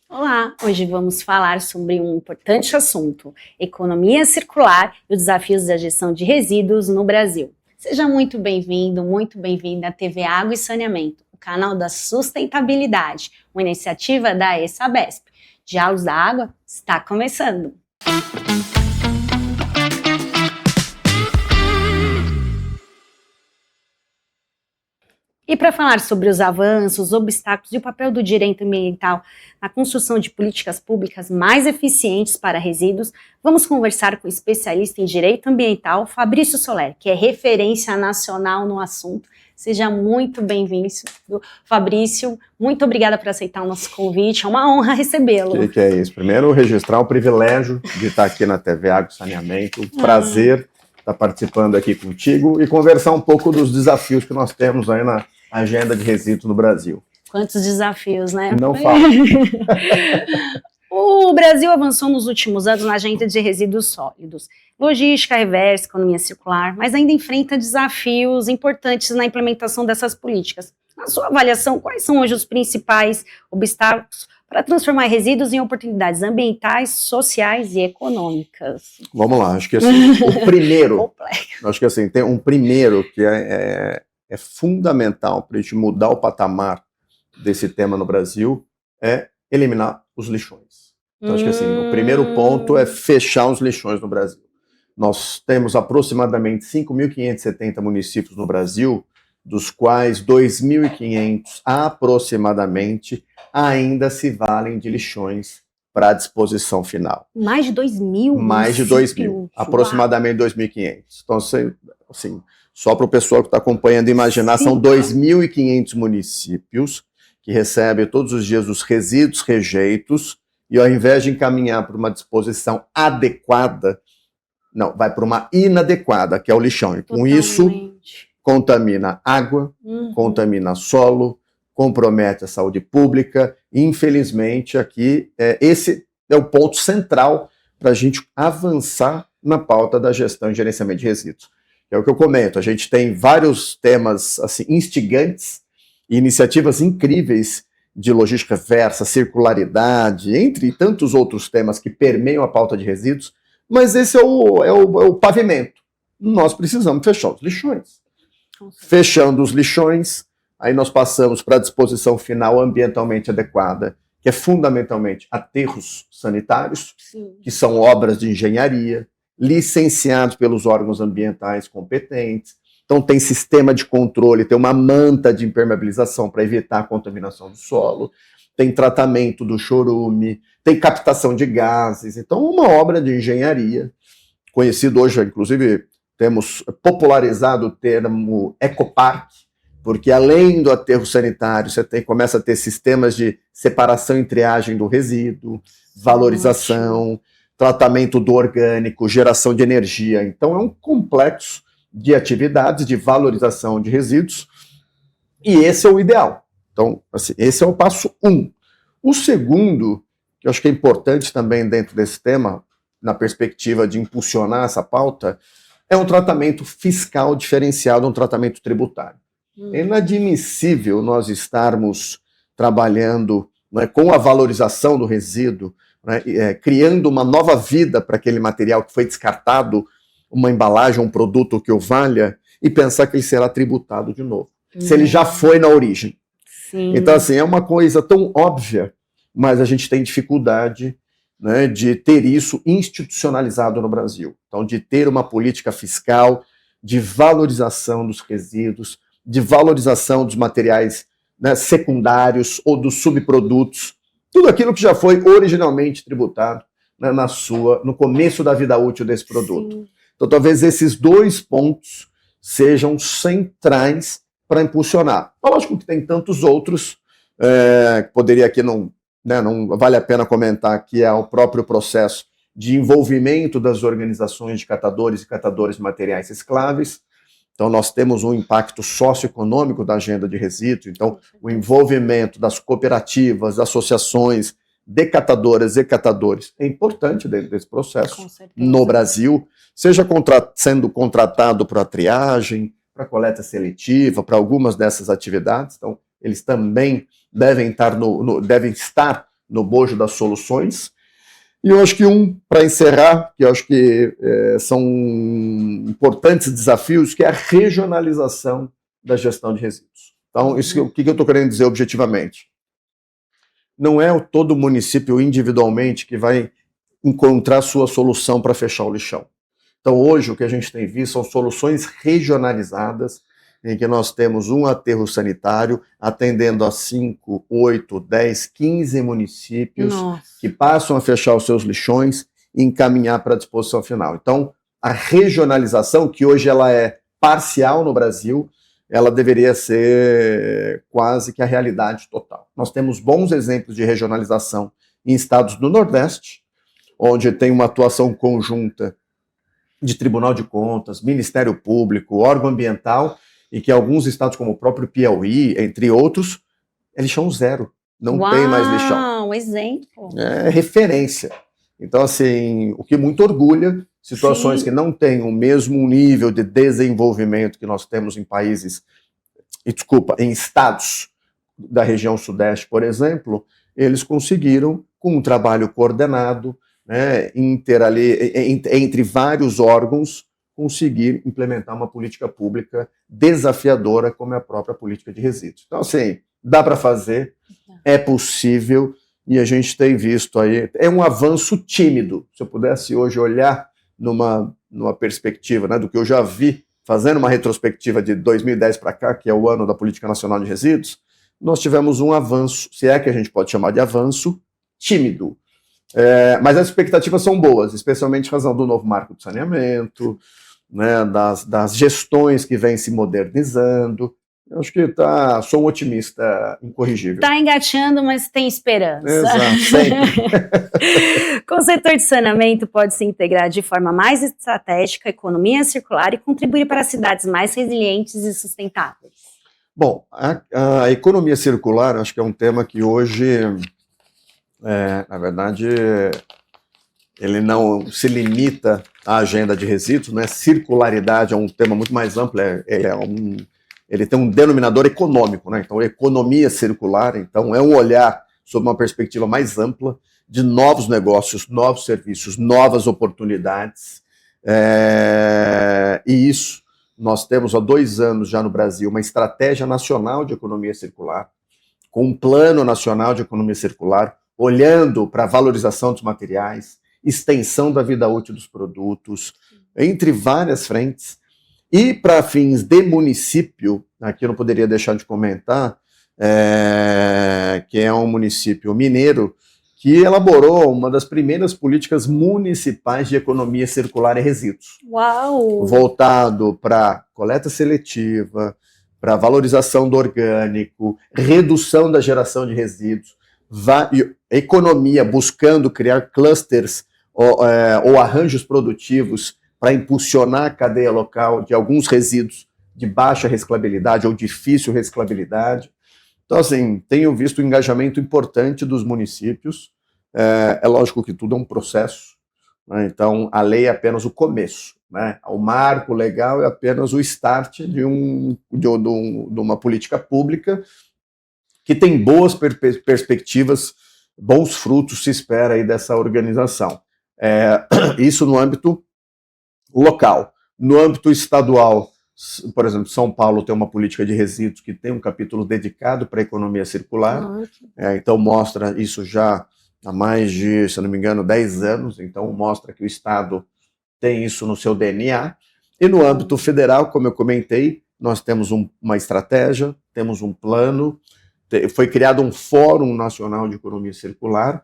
Olá, hoje vamos falar sobre um importante assunto, economia circular e os desafios da gestão de resíduos no Brasil. Seja muito bem-vindo, muito bem-vinda à TV Água e Saneamento, o canal da sustentabilidade, uma iniciativa da ESABESP. Diálogos da Água está começando! E para falar sobre os avanços, obstáculos e o papel do direito ambiental na construção de políticas públicas mais eficientes para resíduos, vamos conversar com o especialista em direito ambiental, Fabrício Soler, que é referência nacional no assunto. Seja muito bem-vindo, Fabrício. Muito obrigada por aceitar o nosso convite. É uma honra recebê-lo. Que é isso? Primeiro, registrar o privilégio de estar aqui na TV Água e Saneamento. Prazer estar participando aqui contigo e conversar um pouco dos desafios que nós temos aí na agenda de resíduos no Brasil. Quantos desafios, né? Não fala. O Brasil avançou nos últimos anos na agenda de resíduos sólidos, logística reversa, economia circular, mas ainda enfrenta desafios importantes na implementação dessas políticas. Na sua avaliação, quais são hoje os principais obstáculos para transformar resíduos em oportunidades ambientais, sociais e econômicas? Vamos lá, acho que assim, o primeiro, acho que assim, tem um primeiro que é fundamental para a gente mudar o patamar desse tema no Brasil, é eliminar os lixões. Então, acho que assim, o primeiro ponto é fechar os lixões no Brasil. Nós temos aproximadamente 5.570 municípios no Brasil, dos quais 2.500 aproximadamente ainda se valem de lixões para a disposição final. Mais de 2.000? Mais de 2.000, aproximadamente 2.500. Então, assim, só para o pessoal que está acompanhando imaginar, são 2.500 municípios que recebem todos os dias os resíduos rejeitos e ao invés de encaminhar para uma disposição adequada, não, vai para uma inadequada, que é o lixão. E com isso, contamina água, contamina solo, compromete a saúde pública. Infelizmente, aqui, esse é o ponto central para a gente avançar na pauta da gestão e gerenciamento de resíduos. É o que eu comento, a gente tem vários temas assim, instigantes e iniciativas incríveis de logística reversa, circularidade, entre tantos outros temas que permeiam a pauta de resíduos, mas esse é o pavimento. Nós precisamos fechar os lixões. Fechando os lixões, aí nós passamos para a disposição final ambientalmente adequada, que é fundamentalmente aterros sanitários, que são obras de engenharia, licenciados pelos órgãos ambientais competentes. Então tem sistema de controle, tem uma manta de impermeabilização para evitar a contaminação do solo, tem tratamento do chorume, tem captação de gases. Então uma obra de engenharia, conhecido hoje, inclusive temos popularizado o termo ecopark, porque além do aterro sanitário, você começa a ter sistemas de separação e triagem do resíduo, valorização, tratamento do orgânico, geração de energia. Então é um complexo de atividades de valorização de resíduos e esse é o ideal. Então, assim, esse é o passo 1. O segundo, que eu acho que é importante também dentro desse tema, na perspectiva de impulsionar essa pauta, é um tratamento fiscal diferenciado, um tratamento tributário. É inadmissível nós estarmos trabalhando, né, com a valorização do resíduo, né, criando uma nova vida para aquele material que foi descartado, uma embalagem, um produto que o valha, e pensar que ele será tributado de novo, se ele já foi na origem. Sim. Então, assim, é uma coisa tão óbvia, mas a gente tem dificuldade, né, de ter isso institucionalizado no Brasil. Então, de ter uma política fiscal de valorização dos resíduos, de valorização dos materiais, né, secundários ou dos subprodutos, tudo aquilo que já foi originalmente tributado, né, no começo da vida útil desse produto. Sim. Então, talvez esses dois pontos sejam centrais para impulsionar. Lógico que tem tantos outros, que poderia aqui não vale a pena comentar, que é o próprio processo de envolvimento das organizações de catadores e catadoras de materiais recicláveis. Então, nós temos um impacto socioeconômico da agenda de resíduos. Então, o envolvimento das cooperativas, associações de catadoras e catadores é importante dentro desse processo no Brasil, seja sendo contratado para triagem, para coleta seletiva, para algumas dessas atividades. Então, eles também devem estar no bojo das soluções. E eu acho que para encerrar, que eu acho que são importantes desafios, que é a regionalização da gestão de resíduos. Então, o que eu estou querendo dizer objetivamente? Não é todo município individualmente que vai encontrar sua solução para fechar o lixão. Então, hoje, o que a gente tem visto são soluções regionalizadas, em que nós temos um aterro sanitário atendendo a 5, 8, 10, 15 municípios que passam a fechar os seus lixões e encaminhar para a disposição final. Então, a regionalização, que hoje ela é parcial no Brasil, ela deveria ser quase que a realidade total. Nós temos bons exemplos de regionalização em estados do Nordeste, onde tem uma atuação conjunta de Tribunal de Contas, Ministério Público, órgão ambiental, e que alguns estados, como o próprio Piauí, entre outros, é lixão zero. Não tem mais lixão. Exemplo. É referência. Então, assim, o que muito orgulha, situações que não têm o mesmo nível de desenvolvimento que nós temos em em estados da região sudeste, por exemplo, eles conseguiram, com um trabalho coordenado, né, entre vários órgãos, conseguir implementar uma política pública desafiadora como é a própria política de resíduos. Então, assim, dá para fazer, é possível, e a gente tem visto aí, é um avanço tímido. Se eu pudesse hoje olhar numa perspectiva, né, do que eu já vi, fazendo uma retrospectiva de 2010 para cá, que é o ano da Política Nacional de Resíduos, nós tivemos um avanço, se é que a gente pode chamar de avanço, tímido. Mas as expectativas são boas, especialmente em razão do novo marco de saneamento, né, das gestões que vêm se modernizando. Eu acho que sou um otimista incorrigível. Está engateando, mas tem esperança. Exato, sempre. Com o setor de saneamento pode se integrar de forma mais estratégica a economia circular e contribuir para cidades mais resilientes e sustentáveis. Bom, a economia circular, acho que é um tema que hoje, na verdade, ele não se limita à agenda de resíduos, né? Circularidade é um tema muito mais amplo, ele tem um denominador econômico, né? Então, economia circular, então, é um olhar sob uma perspectiva mais ampla de novos negócios, novos serviços, novas oportunidades. E isso, nós temos há 2 anos já no Brasil uma estratégia nacional de economia circular, com um plano nacional de economia circular, olhando para a valorização dos materiais, extensão da vida útil dos produtos, entre várias frentes. E para fins de município, aqui eu não poderia deixar de comentar, que é um município mineiro, que elaborou uma das primeiras políticas municipais de economia circular e resíduos. Uau! Voltado para coleta seletiva, para valorização do orgânico, redução da geração de resíduos, economia buscando criar clusters ou arranjos produtivos para impulsionar a cadeia local de alguns resíduos de baixa reciclabilidade ou difícil reciclabilidade. Então, assim, tenho visto um engajamento importante dos municípios. É lógico que tudo é um processo, né? Então, a lei é apenas o começo, né? O marco legal é apenas o start de uma política pública que tem boas perspectivas, bons frutos se espera aí dessa organização. Isso no âmbito local. No âmbito estadual, por exemplo, São Paulo tem uma política de resíduos que tem um capítulo dedicado para a economia circular, então mostra isso já há mais de, se não me engano, 10 anos, então mostra que o Estado tem isso no seu DNA. E no âmbito federal, como eu comentei, nós temos uma estratégia, temos um plano, foi criado um Fórum Nacional de Economia Circular,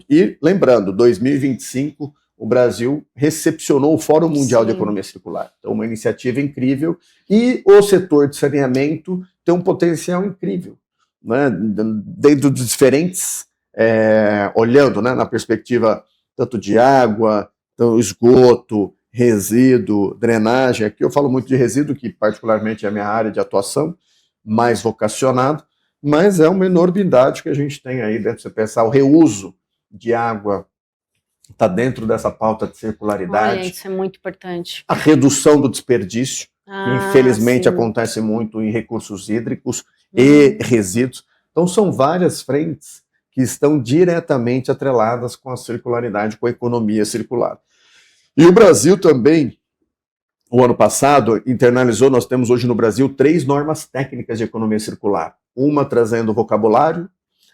e lembrando, 2025, o Brasil recepcionou o Fórum Mundial de Economia Circular. Então, uma iniciativa incrível. E o setor de saneamento tem um potencial incrível, né? Dentro dos diferentes, olhando, né, na perspectiva tanto de água, esgoto, resíduo, drenagem. Aqui eu falo muito de resíduo, que particularmente é a minha área de atuação, mais vocacionado, mas é uma enormidade que a gente tem aí dentro. Você pensar o reuso de água, está dentro dessa pauta de circularidade. Olha, isso é muito importante. A redução do desperdício, que infelizmente acontece muito em recursos hídricos e resíduos. Então são várias frentes que estão diretamente atreladas com a circularidade, com a economia circular. E o Brasil também, o ano passado, internalizou, nós temos hoje no Brasil 3 normas técnicas de economia circular. Uma trazendo vocabulário,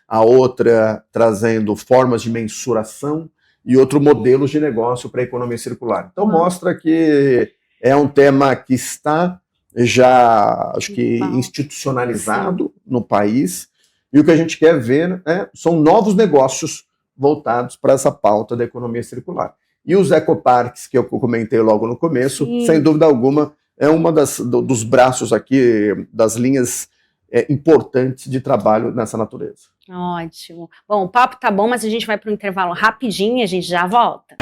a outra trazendo formas de mensuração e outro modelo de negócio para a economia circular. Então mostra que é um tema que está já, acho que, institucionalizado no país, e o que a gente quer ver são novos negócios voltados para essa pauta da economia circular. E os ecoparques, que eu comentei logo no começo, sem dúvida alguma, é uma dos braços aqui, das linhas importantes de trabalho nessa natureza. Ótimo. Bom, o papo tá bom, mas a gente vai para um intervalo rapidinho e a gente já volta.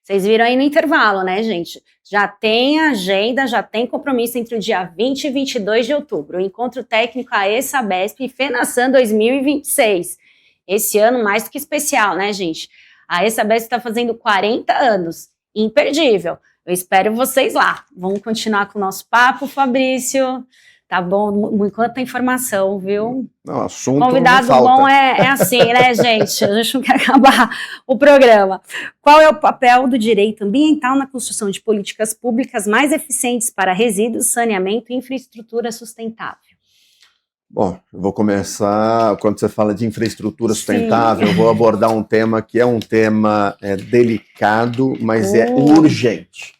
Vocês viram aí no intervalo, né, gente? Já tem agenda, já tem compromisso entre o dia 20 e 22 de outubro. O encontro técnico AESABESP e FENASAN 2026. Esse ano mais do que especial, né, gente? A AESABESP está fazendo 40 anos. Imperdível. Eu espero vocês lá. Vamos continuar com o nosso papo, Fabrício. Tá bom? Enquanto informação, viu? Não, assunto convidado não falta. Bom é assim, né, gente? A gente não quer acabar o programa. Qual é o papel do direito ambiental na construção de políticas públicas mais eficientes para resíduos, saneamento e infraestrutura sustentável? Bom, eu vou começar, quando você fala de infraestrutura sustentável, eu vou abordar um tema que é um tema delicado, mas é urgente.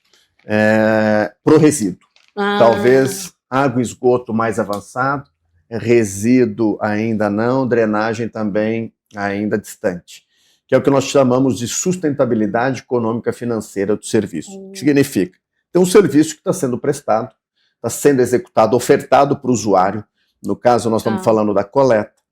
Pro resíduo. Talvez água e esgoto mais avançado, resíduo ainda não, drenagem também ainda distante, que é o que nós chamamos de sustentabilidade econômica financeira do serviço. O que significa? Tem um serviço que está sendo prestado, está sendo executado, ofertado para o usuário. No caso, nós estamos falando da coleta,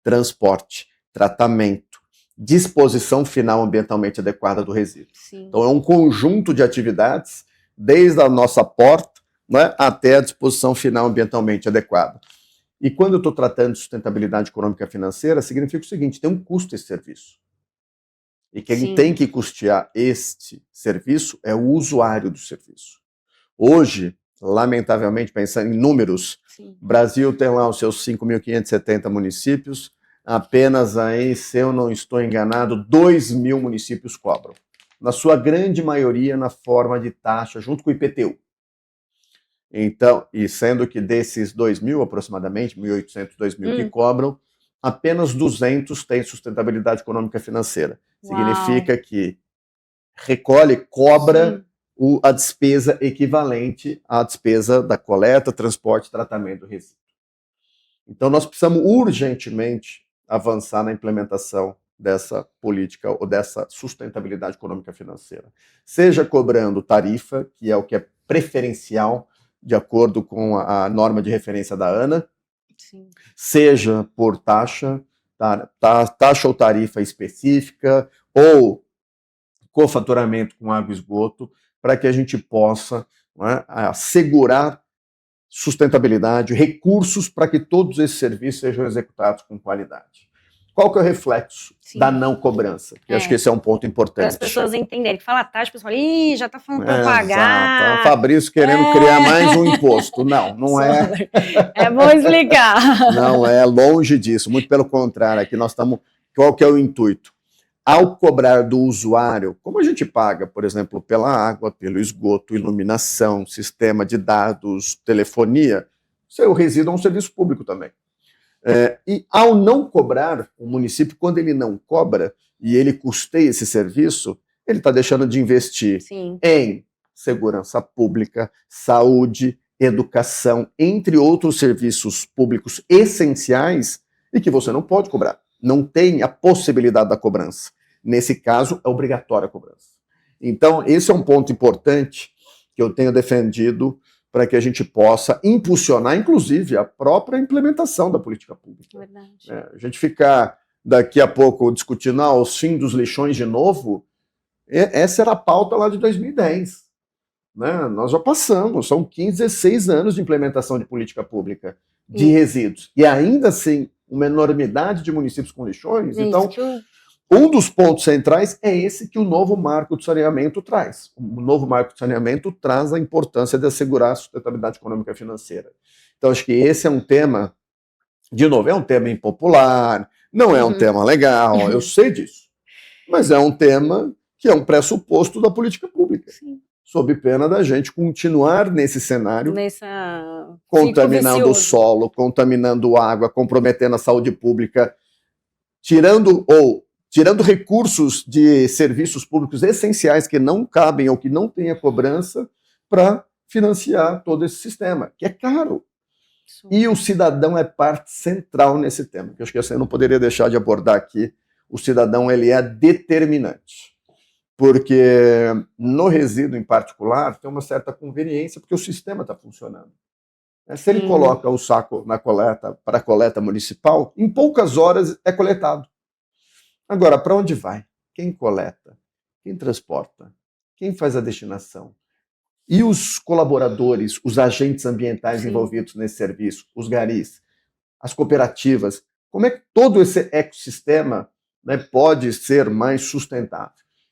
transporte, tratamento, disposição final ambientalmente adequada do resíduo. Sim. Então é um conjunto de atividades, desde a nossa porta, né, até a disposição final ambientalmente adequada. E quando eu estou tratando de sustentabilidade econômica financeira, significa o seguinte: tem um custo esse serviço. E quem tem que custear este serviço é o usuário do serviço. Hoje, lamentavelmente, pensando em números, o Brasil tem lá os seus 5.570 municípios, apenas aí, se eu não estou enganado, 2.000 municípios cobram. Na sua grande maioria na forma de taxa, junto com o IPTU. Então, e sendo que desses 2.000 aproximadamente, 1.800, 2.000 que cobram, apenas 200 têm sustentabilidade econômica financeira. Significa que cobra a despesa equivalente à despesa da coleta, transporte e tratamento do resíduo. Então, nós precisamos urgentemente avançar na implementação dessa política ou dessa sustentabilidade econômica financeira. Seja cobrando tarifa, que é o que é preferencial, de acordo com a norma de referência da ANA, seja por taxa ou tarifa específica, ou cofaturamento com água e esgoto, para que a gente possa assegurar sustentabilidade, recursos para que todos esses serviços sejam executados com qualidade. Qual que é o reflexo da não cobrança? Eu acho que esse é um ponto importante. Para as pessoas entenderem. Que fala taxa, o pessoal fala, já está falando para pagar. Exato. O Fabrício querendo criar mais um imposto. Não é. É bom explicar. Não é, longe disso. Muito pelo contrário, aqui nós estamos... Qual que é o intuito? Ao cobrar do usuário, como a gente paga, por exemplo, pela água, pelo esgoto, iluminação, sistema de dados, telefonia, o resíduo é um serviço público também. E ao não cobrar, o município, quando ele não cobra e ele custeia esse serviço, ele está deixando de investir em segurança pública, saúde, educação, entre outros serviços públicos essenciais e que você não pode cobrar. Não tem a possibilidade da cobrança. Nesse caso, é obrigatória a cobrança. Então, esse é um ponto importante que eu tenho defendido para que a gente possa impulsionar, inclusive, a própria implementação da política pública. Verdade. A gente ficar daqui a pouco discutindo os fins dos lixões de novo, essa era a pauta lá de 2010. Né? Nós já passamos, são 15, 16 anos de implementação de política pública de resíduos. E ainda assim, uma enormidade de municípios com lixões. Então, um dos pontos centrais é esse que o novo marco de saneamento traz. O novo marco de saneamento traz a importância de assegurar a sustentabilidade econômica e financeira. Então, acho que esse é um tema, de novo, é um tema impopular, não é um tema legal, eu sei disso. Mas é um tema que é um pressuposto da política pública. Sim. Sob pena da gente continuar nesse cenário, contaminando o solo, contaminando água, comprometendo a saúde pública, tirando recursos de serviços públicos essenciais que não cabem ou que não têm a cobrança para financiar todo esse sistema, que é caro. E o cidadão é parte central nesse tema, que eu acho que eu não poderia deixar de abordar aqui. O cidadão, ele é determinante. Porque no resíduo em particular tem uma certa conveniência, porque o sistema está funcionando. Se ele coloca o saco na coleta, para a coleta municipal, em poucas horas é coletado. Agora, para onde vai? Quem coleta? Quem transporta? Quem faz a destinação? E os colaboradores, os agentes ambientais envolvidos nesse serviço, os garis, as cooperativas, como é que todo esse ecossistema, né, pode ser mais sustentável?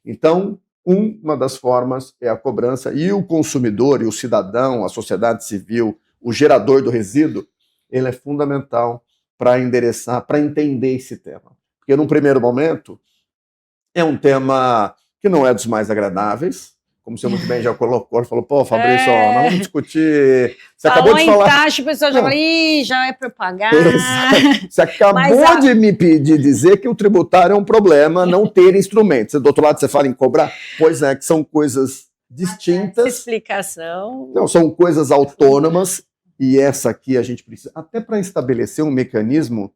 Então, uma das formas é a cobrança, e o consumidor, e o cidadão, a sociedade civil, o gerador do resíduo, ele é fundamental para endereçar, para entender esse tema. Porque, num primeiro momento, é um tema que não é dos mais agradáveis, como você muito bem já colocou, falou, pô, Fabrício, nós vamos discutir... Você acabou de falar... taxa, o pessoal já fala, já é para pagar. Você acabou de me pedir dizer que o tributário é um problema não ter instrumentos. Do outro lado, você fala em cobrar? Pois é, que são coisas distintas. Essa explicação. Não, são coisas autônomas, e essa aqui a gente precisa, até para estabelecer um mecanismo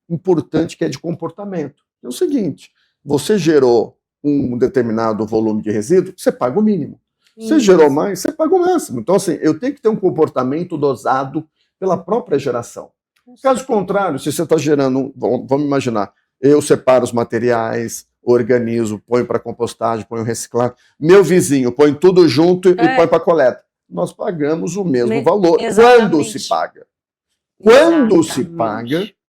importante que é de comportamento. É o seguinte, você gerou um determinado volume de resíduo, você paga o mínimo. Você gerou mais, você paga o máximo. Então, assim, eu tenho que ter um comportamento dosado pela própria geração. Caso contrário, se você está gerando, vamos imaginar, eu separo os materiais, organizo, ponho para compostagem, ponho reciclar, meu vizinho põe tudo junto e põe para coleta. Nós pagamos o mesmo valor. Exatamente. Quando se paga? Quando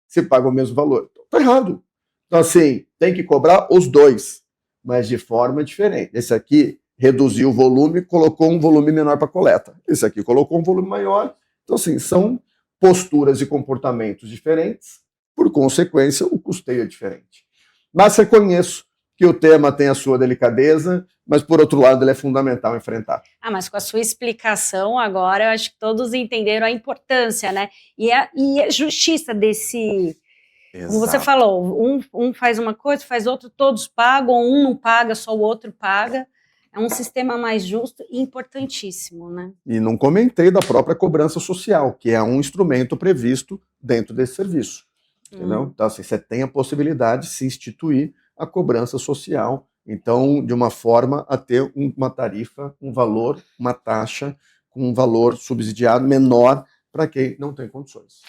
se paga o mesmo valor. Está errado. Então, assim, tem que cobrar os dois, mas de forma diferente. Esse aqui reduziu o volume, colocou um volume menor para coleta. Esse aqui colocou um volume maior. Então, assim, são posturas e comportamentos diferentes. Por consequência, o custeio é diferente. Mas reconheço que o tema tem a sua delicadeza, mas, por outro lado, ele é fundamental enfrentar. Mas com a sua explicação agora, eu acho que todos entenderam a importância, né? E a justiça desse... Exato. Como você falou, um faz uma coisa, faz outra, todos pagam, um não paga, só o outro paga. É um sistema mais justo e importantíssimo, né? E não comentei da própria cobrança social, que é um instrumento previsto dentro desse serviço. Entendeu? Então, assim, você tem a possibilidade de se instituir a cobrança social, então, de uma forma a ter uma tarifa, um valor, uma taxa, com um valor subsidiado menor para quem não tem condições.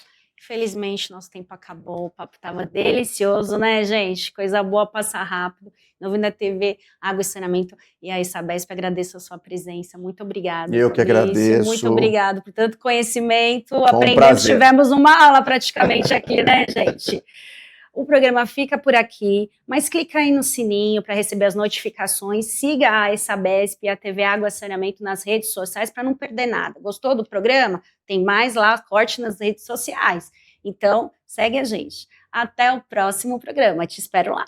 Infelizmente, nosso tempo acabou, o papo estava delicioso, né, gente? Coisa boa, passa rápido. Novena TV, Água e Saneamento e a Sabesp, agradeço a sua presença. Muito obrigada. Eu que agradeço. Muito obrigado por tanto conhecimento. Aprendemos, tivemos uma aula praticamente aqui, né, gente? O programa fica por aqui, mas clica aí no sininho para receber as notificações, siga a Sabesp e a TV Água e Saneamento nas redes sociais para não perder nada. Gostou do programa? Tem mais lá, corte nas redes sociais. Então, segue a gente. Até o próximo programa, te espero lá.